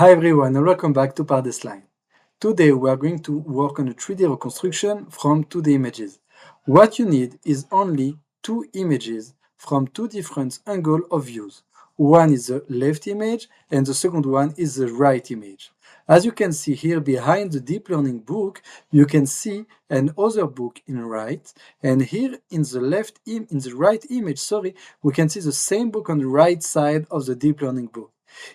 Hi everyone and welcome back to ParDesLine. Today we are going to work on a 3D reconstruction from 2D images. What you need is only two images from two different angles of views. One is the left image and the second one is the right image. As you can see here behind the deep learning book, you can see another book in right, and here in the right image, we can see the same book on the right side of the deep learning book.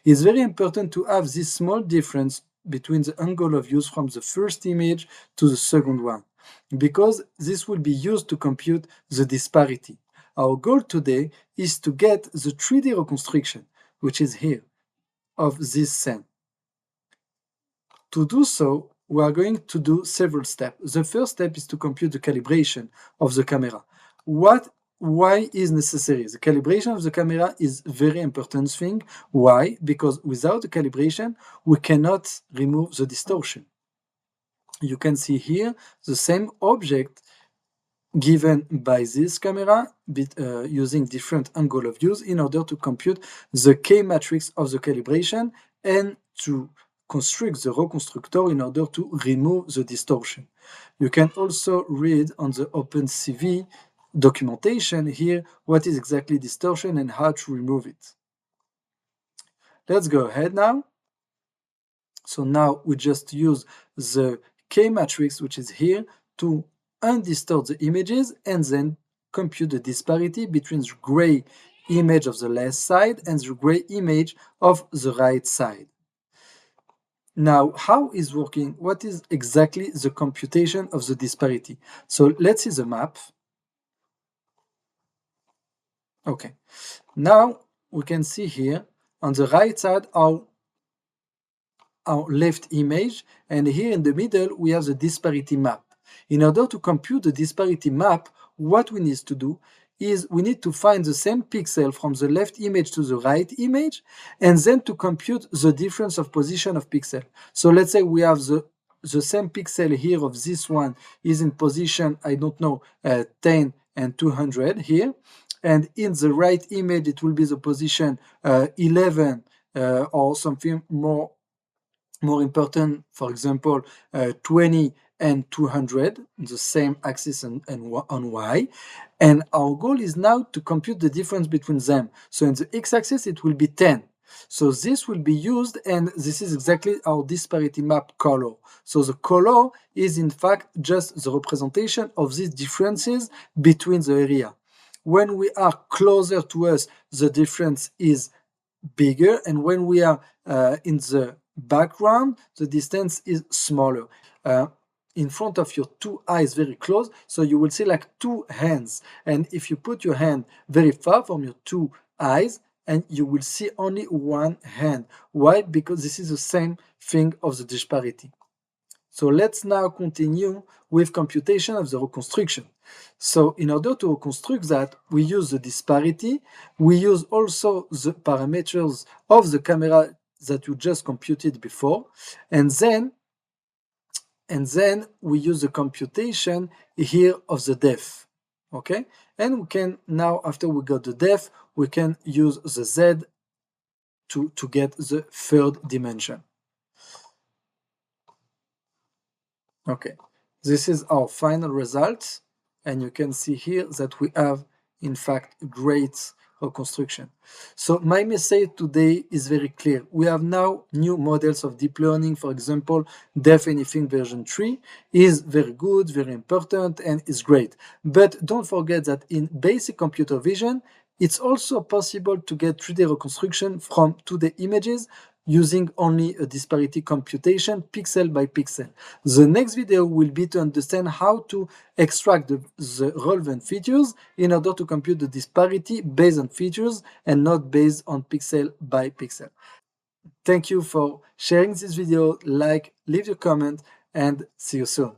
It's very important to have this small difference between the angle of views from the first image to the second one, because this will be used to compute the disparity. Our goal today is to get the 3D reconstruction, which is here, of this scene. To do so, we are going to do several steps. The first step is to compute the calibration of the camera. Why is necessary? The calibration of the camera is very important thing. Why? Because without the calibration, we cannot remove the distortion. You can see here the same object given by this camera using different angle of views in order to compute the K matrix of the calibration and to construct the reconstructor in order to remove the distortion. You can also read on the OpenCV documentation here what is exactly distortion and how to remove it. Let's go ahead now. So now we just use the K matrix, which is here, to undistort the images and then compute the disparity between the gray image of the left side and the gray image of the right side. Now, how is working? What is exactly the computation of the disparity? So let's see the map. Okay, now we can see here on the right side our left image, and here in the middle we have the disparity map. In order to compute the disparity map, what we need to do is we need to find the same pixel from the left image to the right image and then to compute the difference of position of pixel. So let's say we have the same pixel here of this one is in position, I don't know, 10 and 200 here. And in the right image, it will be the position 11 or something more important, for example, 20 and 200, the same axis on Y. And our goal is now to compute the difference between them. So in the x-axis, it will be 10. So this will be used, and this is exactly our disparity map color. So the color is in fact just the representation of these differences between the area. When we are closer to us, the difference is bigger, and when we are in the background, the distance is smaller. In front of your two eyes very close, so you will see like two hands, and if you put your hand very far from your two eyes, and you will see only one hand. Why? Because this is the same thing of the disparity. So let's now continue with computation of the reconstruction. So in order to reconstruct that, we use the disparity. We use also the parameters of the camera that you just computed before. And then we use the computation here of the depth. Okay? And we can now, after we got the depth, we can use the Z to get the third dimension. Okay, this is our final result, and you can see here that we have, in fact, great reconstruction. So my message today is very clear. We have now new models of deep learning. For example, Depth Anything version 3 is very good, very important, and is great. But don't forget that in basic computer vision, it's also possible to get 3D reconstruction from 2D images using only a disparity computation pixel by pixel. The next video will be to understand how to extract the relevant features in order to compute the disparity based on features and not based on pixel by pixel. Thank you for sharing this video, leave your comment, and see you soon.